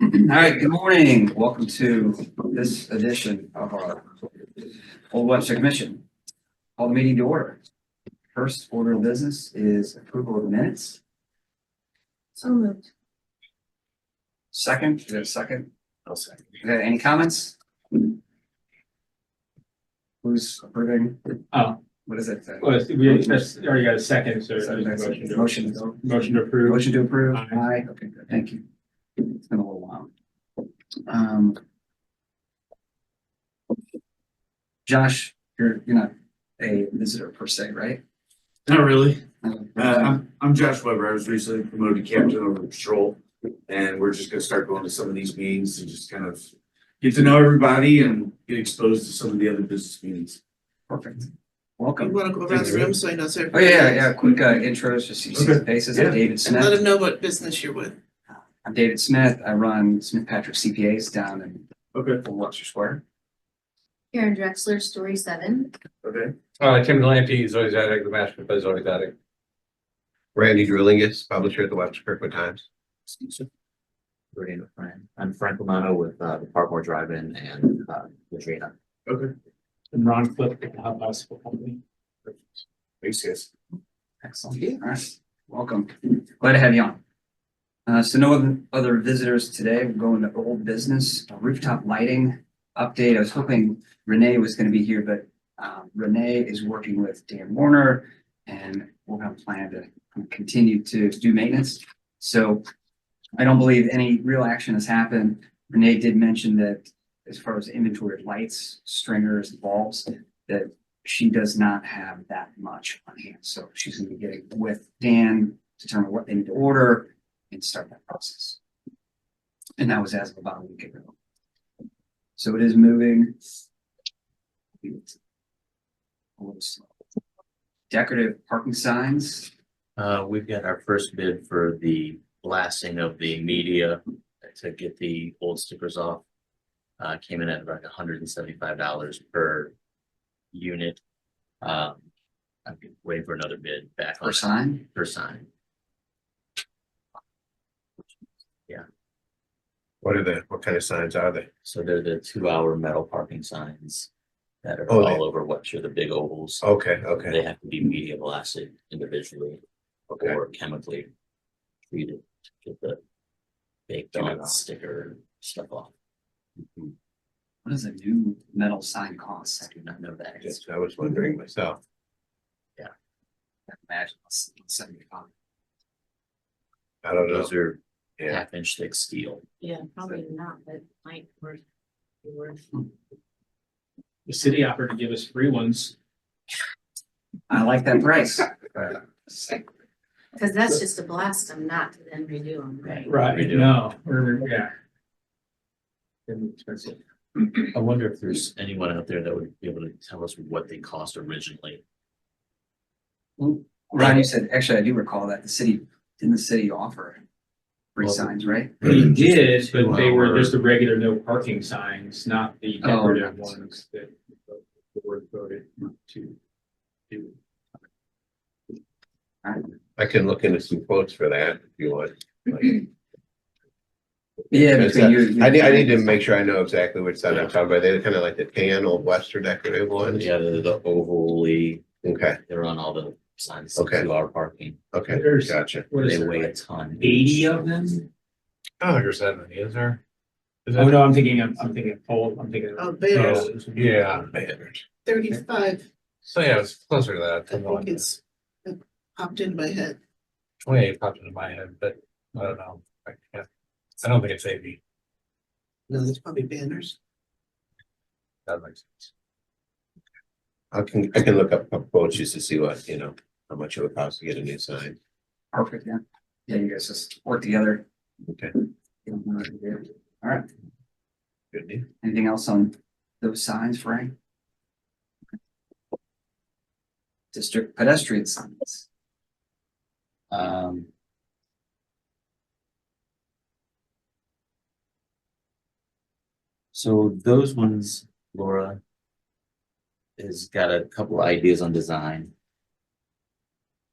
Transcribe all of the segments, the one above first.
All right, good morning. Welcome to this edition of our Old Webster Commission. Call the meeting to order. First order of business is approval of the minutes. So moved. Second, is there a second? I'll second. Okay, any comments? Who's approving? Oh, What is it? well, we just already got a second, so there's a Motion. motion to approve. Motion to approve. Aye. Aye. Okay, good. Thank you. It's been a little while. Josh, you're not a visitor per se, right? Not really. I'm Josh Weber. I was recently promoted to captain over patrol, and we're just gonna start going to some of these meetings and just kind of get to know everybody and get exposed to some of the other business meetings. Perfect. You Welcome. want to go around the room so I know? Oh, yeah. Quick intros, just so you see the faces. I'm David And let Smith. them know what business you're with. I'm David Smith. I run Smith Patrick CPAs down in Okay. Webster Square. Karen Drexler, story 7. Okay. Tim Galante, Zodiac, the master of Zodiac. Randy Drulingus, publisher at the Webster Kirkwood Times. I'm Frank Romano with the Parkmore Drive-In and Latrina. Okay. And Ron Flip with the Hot Bicycle Company. Thanks, guys. Excellent. All right. Welcome. Glad to have you on. So no other visitors today. We're going to old business, rooftop lighting update. I was hoping Renee was going to be here, but Renee is working with Dan Warner and we're going to plan to continue to do maintenance. So I don't believe any real action has happened. Renee did mention that as far as inventory of lights, stringers, bulbs, that she does not have that much on hand. So she's going to be getting with Dan, determine what they need to order and start that process. And that was as of about a week ago. So it is moving. A little slow. Decorative parking signs. We've got our first bid for the blasting of the media to get the old stickers off. Came in at about $175 per unit. I'm waiting for another bid back Per sign? Per sign. What kind of signs are they? So they're the 2-hour metal parking signs that are Oh, all over Webster, the big ovals. Okay, They okay, have to be media blasted individually okay. or chemically treated to get the baked Get it on off. sticker stuff off. What does a new metal sign cost? I do not know that. Yes, I was wondering myself. I imagine it's 75. I don't know. Those are Yeah. half-inch thick steel. Yeah, probably not, but might worth. The city offered to give us free ones. I like that price. Because that's just to blast them, not to then redo them, right? Right, We do. no, yeah. They're expensive. I wonder if there's anyone out there that would be able to tell us what they cost originally. Ron, you said, actually, I do recall that didn't the city offer free Well, signs, right? They did, but they were 2-hour. just the regular no parking signs, not the Oh, decorative okay. ones that the board voted to do. I can look into some quotes for that if you want. Yeah, It's, between you. I need to make sure I know exactly which sign I'm talking about. They're kind of like the tan old Webster decorative ones. Yeah, the ovally, Okay, they're on all the signs, Okay. 2-hour parking. okay, There's- gotcha. What is They it, weigh a like ton. 80 of them? I don't think there's that many, is there? Is Oh, that- no, I'm thinking pole, I'm thinking. Oh, bears. Yeah, Banners. 35. so yeah, it's closer to that. I think it popped into my head. 28 popped into my head, but I don't know. I don't think it's 80. No, that's probably banners. That makes sense. I can look up quotes just to see what, how much it would cost to get a new sign. Perfect, yeah. Yeah, you guys just work together. Okay, All right. good deal. Anything else on those signs, Frank? District pedestrian signs. So those ones, Laura has got a couple ideas on design.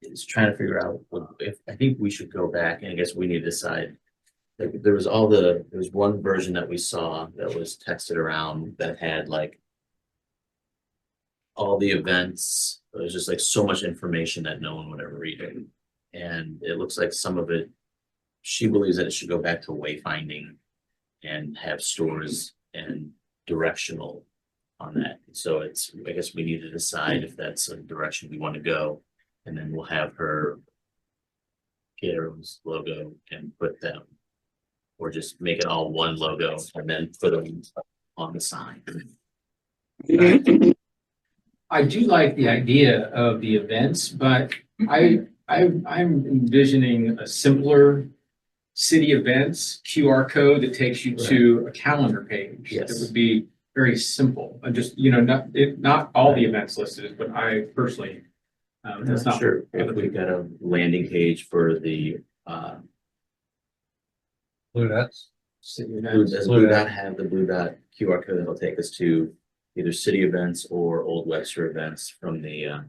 Is trying to figure out if I think we should go back, and I guess we need to decide like there was one version that we saw that was texted around that had like all the events. It was just like so much information that no one would ever read it. And it looks like some of it, she believes that it should go back to wayfinding and have stores and directional on that. So it's, I guess we need to decide if that's a direction we want to go. And then we'll have her get her own logo and put them, or just make it all one logo and then put them on the sign. I do like the idea of the events, but I'm envisioning a simpler city events QR code that takes you to a calendar page. Yes. It would be very simple. Just, not all the events listed, but I personally, that's not. Sure, if we got a landing page for the, Blue Dots. City Blue- events. does Blue Dot have the Blue Dot QR code that'll take us to either city events or Old Webster events from the,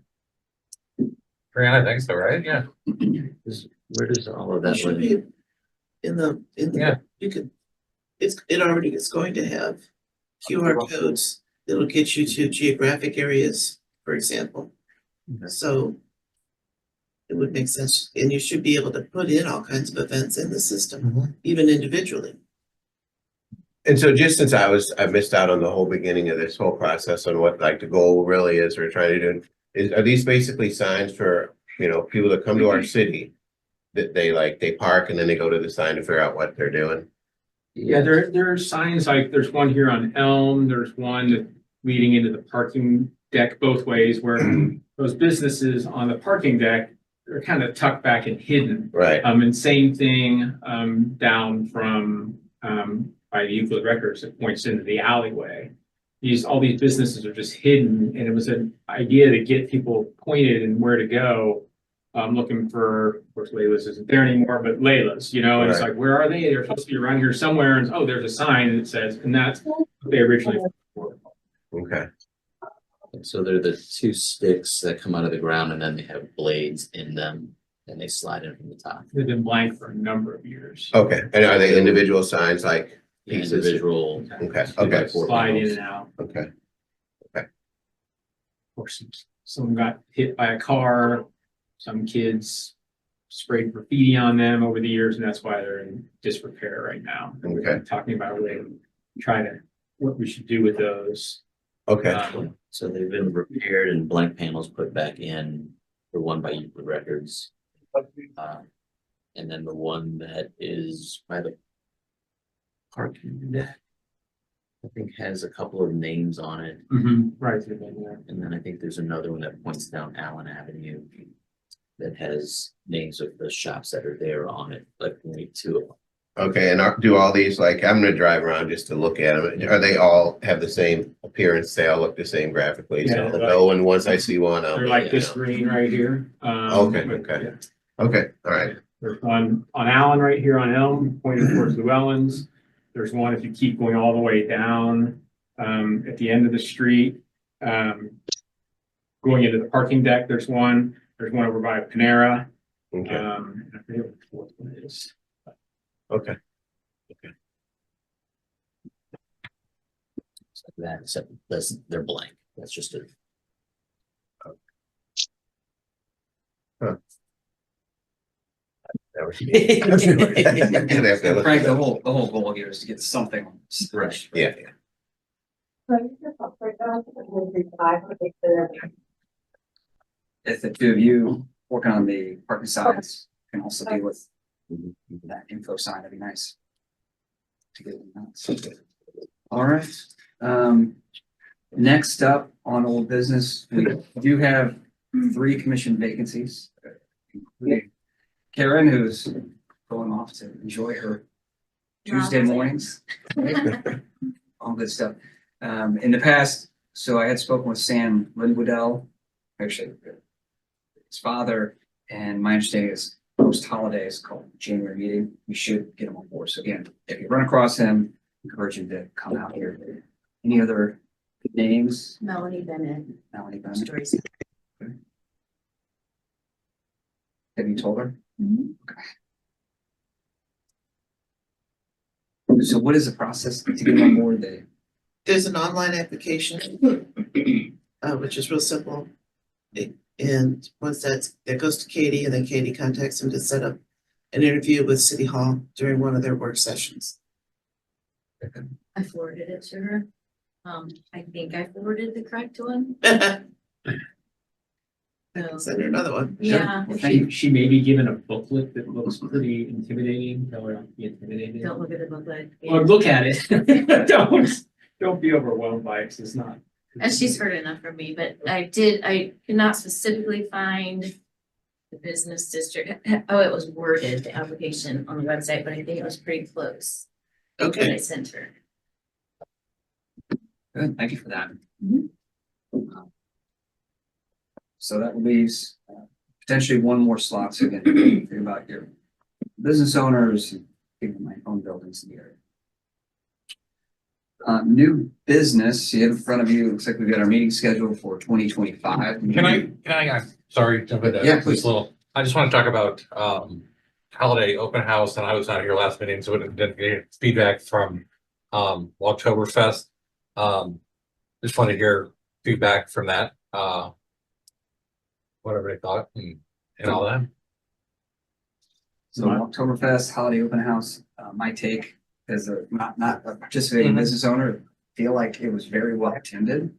Fran, I think so, right? Yeah. where does all of It that should live? be in the, Yeah. you could, it already is going to have QR codes that'll get you to geographic areas, for example. Okay. So it would make sense, and you should be able to put in all kinds of events in the system, even individually. And so just since I missed out on the whole beginning of this whole process on what like the goal really is we're trying to do, are these basically signs for, people that come to our city that they park and then they go to the sign to figure out what they're doing? Yeah, there are signs like there's one here on Elm, there's one leading into the parking deck both ways where those businesses on the parking deck are kind of tucked back and hidden. Right, And same thing down from by the Euclid Records that points into the alleyway. All these businesses are just hidden, and it was an idea to get people pointed and where to go. Looking for, of course, Layla's isn't there anymore, but Layla's, and it's Right. like, where are they? They're supposed to be around here somewhere, and oh, there's a sign that says, and that's what they originally were. okay, So they're the two sticks that come out of the ground and then they have blades in them and they slide in from the top. They've been blank for a number of years. okay, and are they individual signs like, The Pieces. individual. okay, 2 by okay, 4 Slide in panels. and out. okay, Or someone got hit by a car, some kids sprayed graffiti on them over the years, and that's why they're in disrepair right now. And we're Okay. talking about a way to try to, what we should do with those. okay, So they've been repaired and blank panels put back in, the one by Euclid Records. And then the one that is by the parking deck, I think has a couple of names on it. Right, they've been there. And then I think there's another one that points down Allen Avenue that has names of the shops that are there on it, like only 2 of them. okay, and do all these, like, I'm gonna drive around just to look at them, are they all have the same appearance, they all look the same graphically, so Yeah, I'll they're know, and once I see one, I'll. They're like this know. green right here. Okay, okay. Yeah. Okay, all right, There's one on Allen right here on Elm, pointing towards Llewellyn's. There's one if you keep going all the way down at the end of the street. Going into the parking deck, there's one. There's one over by Panera. okay, I forget what the fourth one is. okay, It's like that, except they're blank. That's just a. That was- I'd have to look Frank, it the up. whole goal here is to get something on this. Right. Yeah, If the two of you working on the parking signs can also deal with that info sign, that'd be nice. To get them out. All right, next up on old business, we do have 3 commission vacancies. Including Karen, who's going off to enjoy her Tuesday mornings. All good stuff. In the past, so I had spoken with Sam Lindwoodell, actually his father, and my understanding is post holidays called January meeting, we should get him on board. So again, if you run across him, encourage him to come out here. Any other names? Melanie Bennett, Melanie Bennett? stories. Have you told her? So what is the process to get on board? There's an online application, which is real simple. And once that goes to Katie, and then Katie contacts him to set up an interview with City Hall during one of their work sessions. I forwarded it to her. I think I forwarded the correct one. I So, can send her another one. yeah, Well, if thank you. She may be given a booklet that looks pretty intimidating, that would not be intimidating. don't look at the booklet. Or look at it. Don't be overwhelmed by it, 'cause it's not. And she's heard enough from me, but I could not specifically find the business district. Oh, it was worded, the application on the website, but I think it was pretty close. That Okay, I sent her. Good, thank you for that. Mhm. So that leaves potentially one more slot, so again, think about your business owners, and people who might own buildings in the area. New business, you have in front of you, looks like we've got our meeting scheduled for 2025. Sorry, jump in. Yeah, please. I just want to talk about, holiday open house, and I was not here last meeting, so I didn't get feedback from, Oktoberfest. Just want to hear feedback from that, what everybody thought and all that. So Oktoberfest, holiday open house, my take as a not a participating business owner, feel like it was very well attended.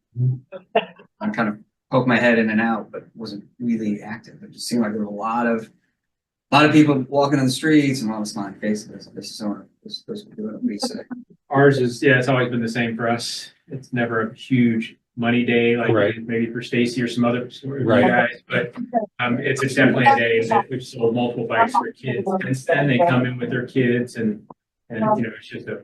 I kind of poked my head in and out, but wasn't really active. It just seemed like there were a lot of people walking in the streets and a lot of smiling faces as a business owner. Those were doing what we say. Ours is, yeah, it's always been the same for us. It's never a huge money day like Right. maybe for Stacy or some other Right. guys, but it's definitely a day that we've sold multiple bikes for kids. And they come in with their kids and it's just a.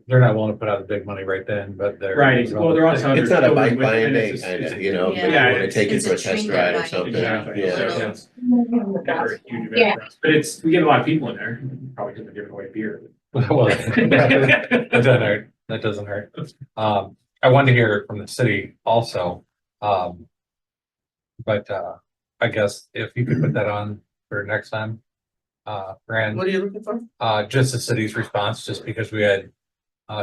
They're not willing to put out the big money right then, but they're. Right, well, they're also. It's their not a children bike with- buying and day, it's just- kind it's- of, you know, Yeah. you Yeah, wanna take it it's to a a test train ride or ride. something, Exactly. yeah. So it's never a huge event for us, but we get a lot of people in there, probably because they're giving away beer. Well, that doesn't hurt. That doesn't hurt. I wanted to hear from the city also. But I guess if you could put that on for next time. Fran, what are you looking for? just the city's response, just because we had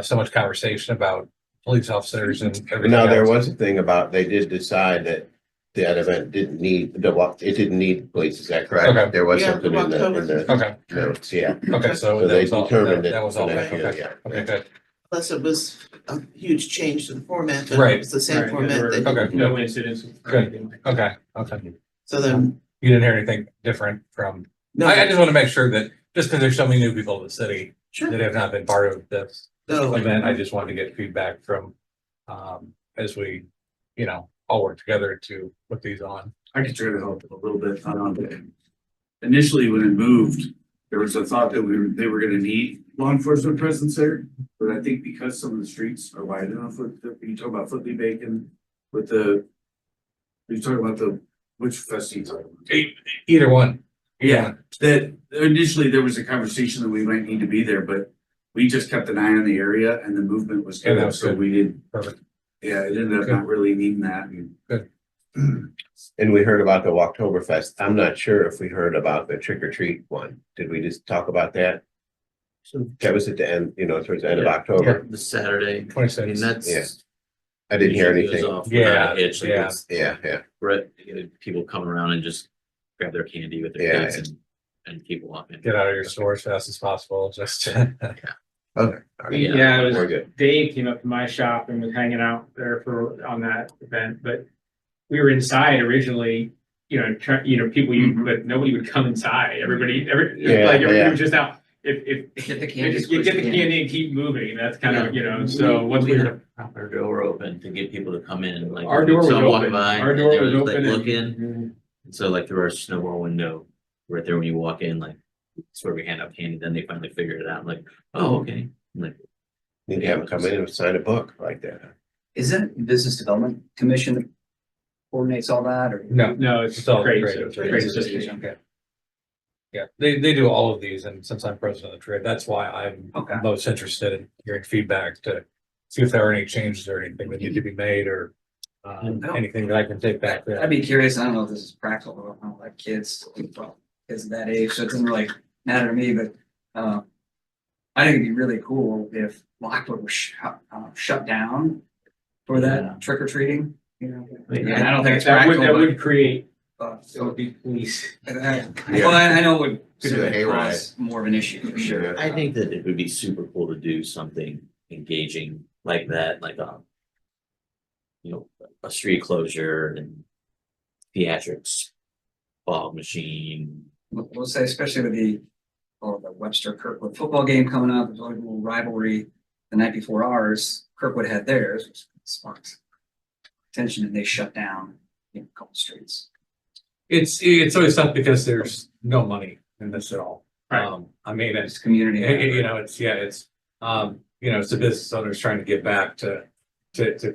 so much conversation about police officers and everything Now, there else. was a thing about, they did decide that event didn't need, it didn't need police, is that correct? Okay. There was Yeah, something in the Okay, notes, yeah. okay, so So that they was all, determined that was it all, for okay, next year, okay, good. Unless it was a huge change to the format, but Right. it was the same Right, yeah, format. there that- were Okay. No incidents. or Good. anything like that. Okay. So then, You didn't hear anything different from, no, I just want to make sure that, just because there's so many new people in the city sure, that have not been part of this no, event, I just wanted to get feedback from, as we, all work together to put these on. I could try to help a little bit. Initially, when it moved, there was a thought that they were gonna need law enforcement presence there. But I think because some of the streets are wide enough you talk about Footly Bacon you talk about which fest you talking about? Either one. Yeah, that initially there was a conversation that we might need to be there, but we just kept an eye on the area and the movement was Yeah, that good, was so good. we did. Perfect. Yeah, it ended up Good. not really needing that and. And we heard about the Oktoberfest. I'm not sure if we heard about the trick or treat one. Did we just talk about that? That was at the end, towards the end of Yeah. October. The Saturday, I mean, 26. that's. Yeah. I didn't hear usually goes anything. off without a Yeah, hitch, like yeah. it's- Yeah. Right, people come around and just grab their candy with their Yeah, kids and keep walking. Get out of your store as fast as possible, just. Okay. All right. Yeah, it was, We're good. Dave came up to my shop and was hanging out there on that event, but we were inside originally, people, but nobody would come inside. Everybody was just out. If Get the candy. just get the candy and keep moving, that's kind of, so once We we had were, our door open to get people to come in, like. our door was someone walking open, by, our and door they was were, like, open. Looking, and- and so like through our snowball window, right there when you walk in, like, it's where we hand out candy, then they finally figured it out, I'm like, oh, okay. I'm like, Need to have them come in and sign a book like that. Is it Business Development Commission that coordinates all that or? No, No, it's It's all trade, trade, trade trade association. Okay. yeah, they do all of these, and since I'm president of the trade, that's why I'm Okay. most interested in hearing feedback to see if there are any changes or anything that need to be made or anything that I can take back there. I'd be curious, I don't know if this is practical, I don't like kids, well, kids of that age, so it doesn't really matter to me, but, I think it'd be really cool if Lockwood was shut down for Yeah. that trick or treating, you know? Yeah, I don't think it's That would, practical, that would create, but, it would be police. well, I know it would Could do a certainly hayride. cause more of an issue for sure. I think that it would be super cool to do something engaging like that, like you know, a street closure and theatrics, fog machine. We'll say, especially with the Webster Kirkwood football game coming up, there's always a little rivalry the night before ours. Kirkwood had theirs, which sparked attention, and they shut down a couple streets. It's always tough because there's no money in this at all. Right. I mean, It's community. you know, it's you know, it's the business owners trying to give back to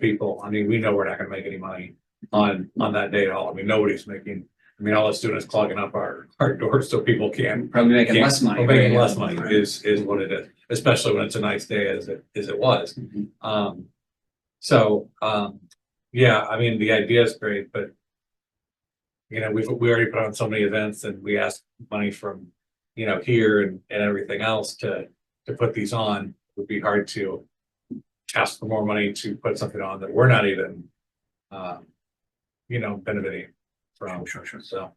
people. I mean, we know we're not gonna make any money on that day at all. I mean, nobody's making, I mean, all it's doing is clogging up our doors so people can't. Probably making less money. We're making right? less money is what it is, especially when it's a nice day as it was. Mhm. Yeah, I mean, the idea is great, but you know, we already put on so many events and we ask money from, you know, here and everything else to put these on. It would be hard to ask for more money to put something on that we're not even, you know, benefiting from. Sure. So.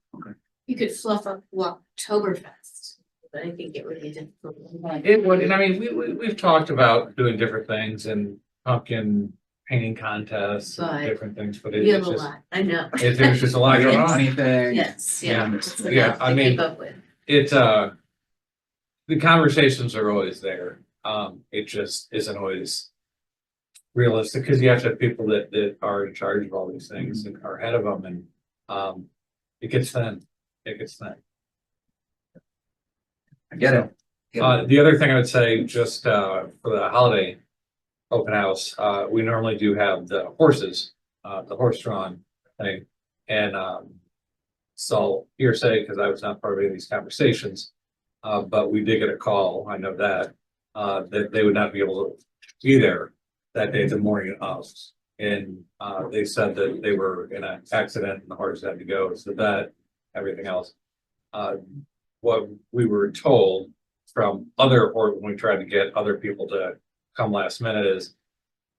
You could fluff up Oktoberfest, but I think it would be difficult. It would, and I mean, we've talked about doing different things and pumpkin painting contests and But different things, but We have it's a just, lot, I know. there's just a lot going on. Anything. Yes, Yeah. yeah. It's Yeah, enough I to mean, keep up with. It's the conversations are always there. It just isn't always realistic because you have to have people that are in charge of all these things and are ahead of them, and it gets thin. It gets thin. I get it. The other thing I would say, just for the holiday open house, we normally do have the horses, the horse-drawn thing, and so hearsay because I was not part of any of these conversations, but we did get a call. I know that that they would not be able to be there that day, the morning of, and they said that they were in an accident and the horse had to go to the vet, everything else. What we were told from other, or when we tried to get other people to come last minute, is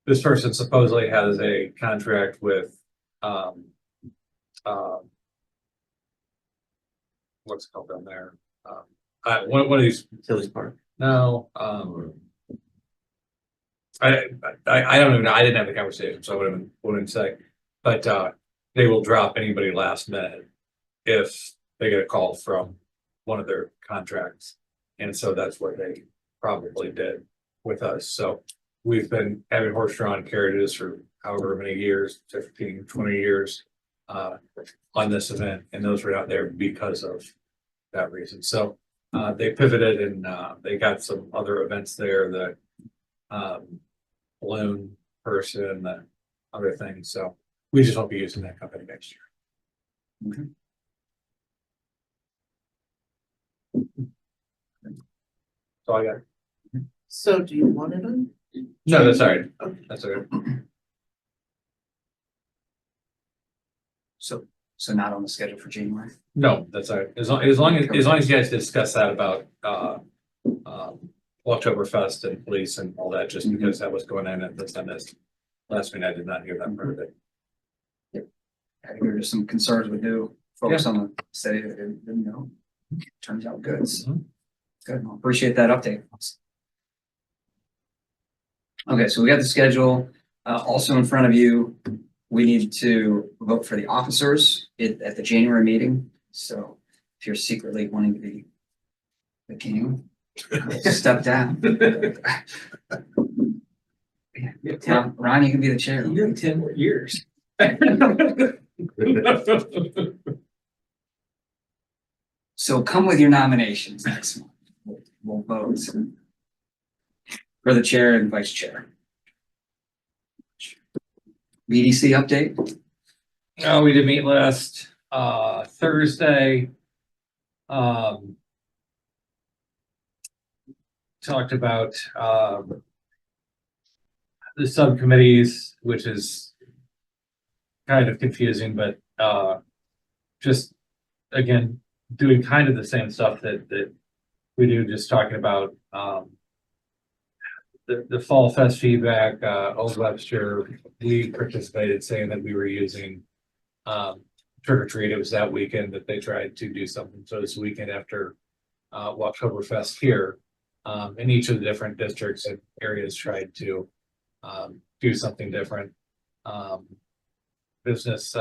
this person supposedly has a contract with what's it called down there? One of these. Tilly's Park. No, I don't even know. I didn't have the conversation, so I wouldn't say. But they will drop anybody last minute if they get a call from one of their contracts. And so that's what they probably did with us. So we've been having horse-drawn carriages for however many years, 15, 20 years on this event, and those were not there because of that reason. So they pivoted and they got some other events there, the balloon person, the other things. So we just won't be using that company next year. Okay. So I got. So do you want it on? No, that's all right. Okay. That's okay. So not on the schedule for January. No, that's all right. As long as you guys discuss that about Oktoberfest and police and all that, just because that was going on at this time, this last meeting, I did not hear that part of it. I think there were some concerns with new folks on the city that didn't know. Turns out good. So good. Well, appreciate that update. Okay, so we got the schedule. Also in front of you, we need to vote for the officers at the January meeting. So if you're secretly wanting to be the king, step down. Ron, you can be the chair. You have 10 more years. So come with your nominations next month. We'll vote for the chair and vice chair. BDC update. Oh, we did meet last Thursday. Talked about the subcommittees, which is kind of confusing, but just again, doing kind of the same stuff that we do, just talking about the Fall Fest feedback, Old Webster, we participated saying that we were using trick or treat. It was that weekend that they tried to do something. So this weekend after Oktoberfest here, in each of the different districts and areas tried to do something different. Business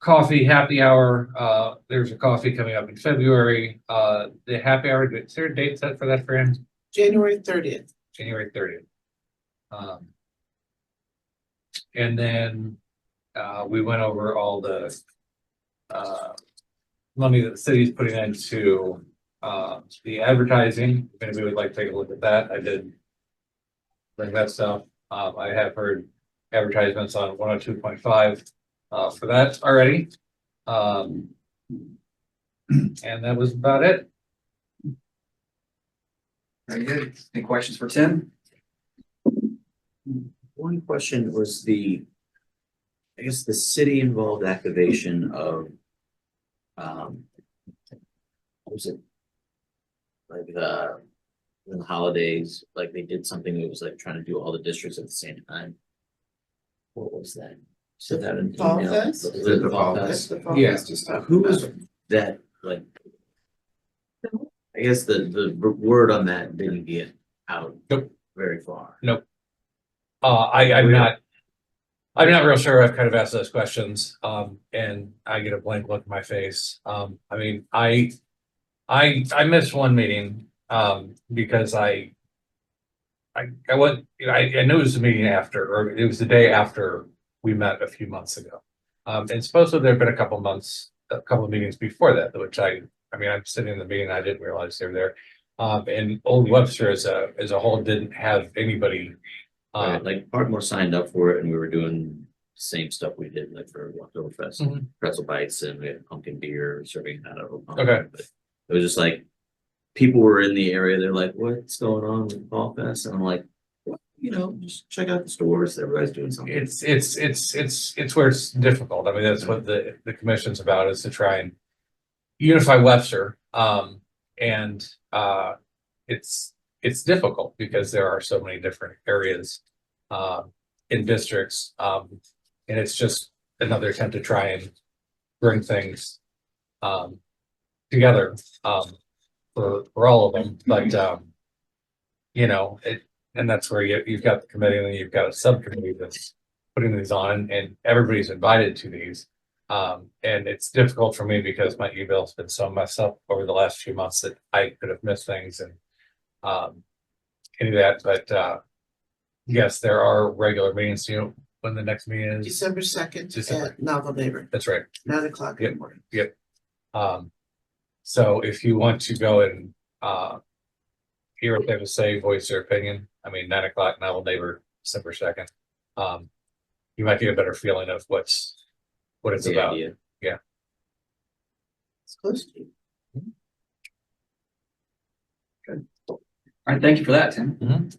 coffee happy hour. There's a coffee coming up in February. The happy hour, is there a date set for that, friend? January 30th. January 30th. And then we went over all the money that the city's putting into the advertising. If anybody would like to take a look at that, I did bring that stuff. I have heard advertisements on 102.5 for that already. And that was about it. Very good. Any questions for Tim? One question was I guess the city involved activation of, what was it? Like the holidays, like they did something that was like trying to do all the districts at the same time. What was that? Said that in Fall email. Fest? Was it the Fall That's Fest? the fall Yeah. fest he's talking Who was about. that, like? I guess the word on that didn't get out. Nope. Very far. I'm not real sure. I've kind of asked those questions, and I get a blank look in my face. I mean, I missed one meeting, because I went, I knew it was the meeting after, or it was the day after we met a few months ago. And supposedly there have been a couple of meetings before that, which I'm sitting in the meeting, I didn't realize they were there. And Old Webster as a whole didn't have anybody. Right, like Ardmore signed up for it and we were doing the same stuff we did like for Oktoberfest, Mhm. pretzel bites and we had pumpkin beer serving out of a pumpkin. Okay. But it was just like, people were in the area, they're like, what's going on with Fall Fest? And I'm like, what, just check out the stores, everybody's doing something. It's where it's difficult. I mean, that's what the commission's about, is to try and unify Webster. And it's difficult because there are so many different areas in districts. And it's just another attempt to try and bring things together for all of them. But and that's where you've got the committee and then you've got a subcommittee that's putting these on, and everybody's invited to these. And it's difficult for me because my email's been so messed up over the last few months that I could have missed things and any of that. But yes, there are regular meetings. When the next meeting is. December 2nd December. at Novel Neighbor, That's right. 9 o'clock in the morning. So if you want to go and hear what they have to say, voice their opinion, 9 o'clock, Novel Neighbor, December 2nd. You might get a better feeling of what it's The about. idea. It's close to you. All right, thank you for that, Tim. Mhm.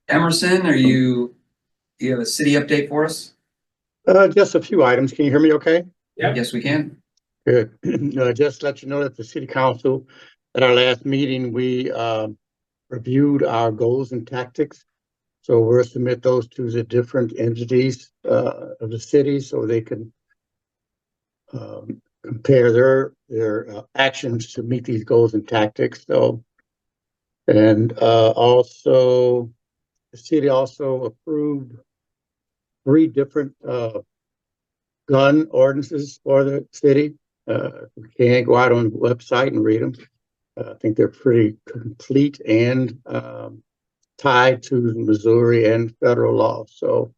Emerson, do you have a city update for us? Just a few items. Can you hear me okay? Yep. Yes, we can. Good. Just to let you know that the city council, at our last meeting, we reviewed our goals and tactics. So we'll submit those to the different entities of the city so they can compare their actions to meet these goals and tactics. So, and also, the city also approved 3 different gun ordinances for the city. You can go out on the website and read them. I think they're pretty complete and tied to Missouri and federal law. So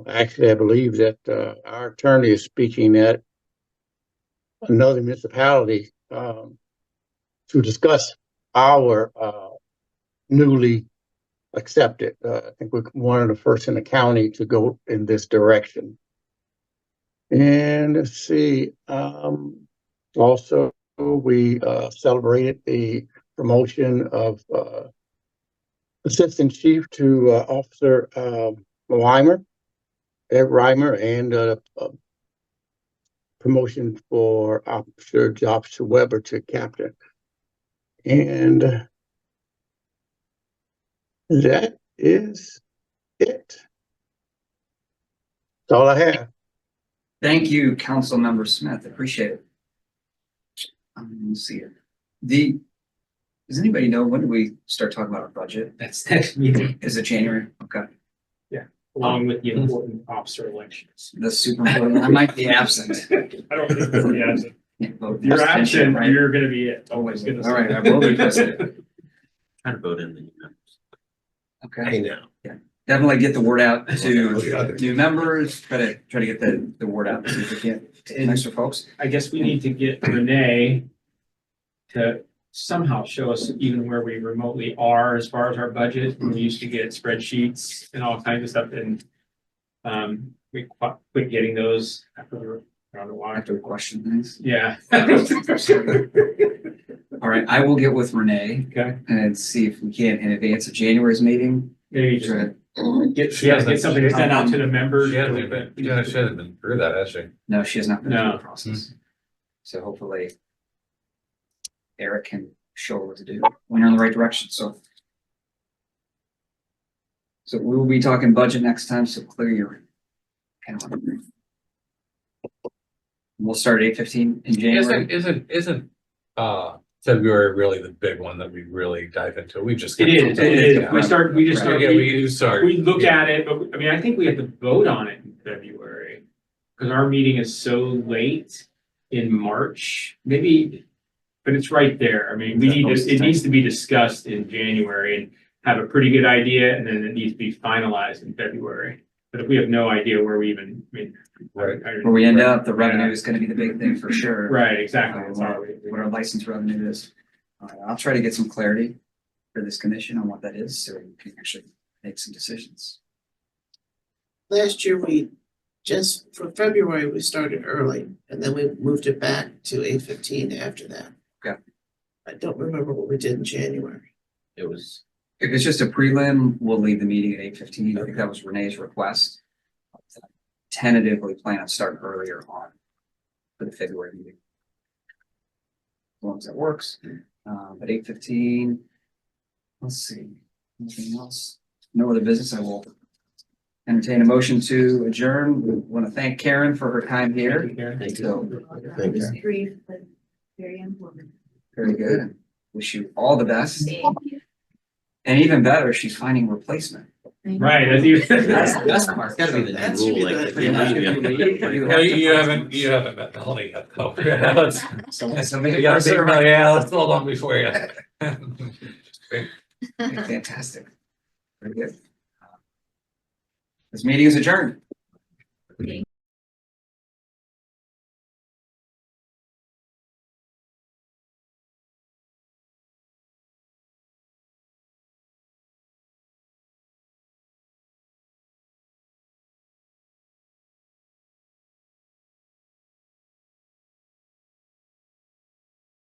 actually, I believe that our attorney is speaking at another municipality to discuss our newly accepted. I think we're one of the first in the county to go in this direction. And let's see, also we celebrated the promotion of Assistant Chief to Officer Weimer, Ed Reimer, and promotion for Officer Joshua Weber to Captain. And That is it. That's all I have. Thank you, Councilmember Smith. Appreciate it. Let's see here. Does anybody know when do we start talking about our budget? That's next meeting, Is it January? Okay. along with the important officer elections. The super, I might be absent. I don't think you'll be absent. Can't vote If you're abstention, absent, right? you're gonna be it. Always. Gonna All right, say. I will be present. Trying to vote in the new members. Okay. I know. Definitely get the word out Oh, to yeah. new members, try to get the word out, see if we can to extra folks. I guess we need to get Renee to somehow show us even where we remotely are as far as our budget. We used to get spreadsheets and all kinds of stuff, and we quit getting those after we were, I don't know why. After we question things. Yeah. All right, I will get with Renee Okay, and see if we can in advance of January's meeting. maybe Try just to- get She hasn't- something to send out to the members. She hasn't been through that, has she? No, she has not been through No. the process. So hopefully Eric can show her what to do when you're in the right direction, so. So we will be talking budget next time, so clear your calendar. We'll start at 8:15 in January. Isn't February really the big one that we really dive into? We just. It is, it is. Yeah. We start, we just start, Yeah, we start. we look at it, but I mean, I think we have to vote on it in February. Cause our meeting is so late in March, maybe, but it's right there. I mean, we need to, it needs to be discussed in January and have a pretty good idea, and then it needs to be finalized in February. But if we have no idea where we even, I mean. Right. Where we end up, the revenue is gonna be the big thing for sure. Right, exactly. That's What all what our license revenue is. I'll try to get some clarity for this commission on what that is, so we can actually make some decisions. Last year, for February, we started early and then we moved it back to 8:15 after that. Okay. I don't remember what we did in January. It was, If it's just a prelim, we'll leave the meeting at 8:15. I think that was Renee's request. Tentatively plan on starting earlier on for the February meeting. As long as that works, but 8:15. Let's see, anything else? No other business. I will entertain a motion to adjourn. We want to thank Karen for her time here. thank you. So, Thank you. Just brief, but very important. very good. Wish you all the best. Thank you. And even better, she's finding replacement. Right, that's even. That's the best part. It's gotta be the That new should be rule, like. the- the You haven't met Melanie yet, though. Let's- So maybe You gotta say, yeah, let's hold on before you. fantastic. Very good. This meeting is adjourned.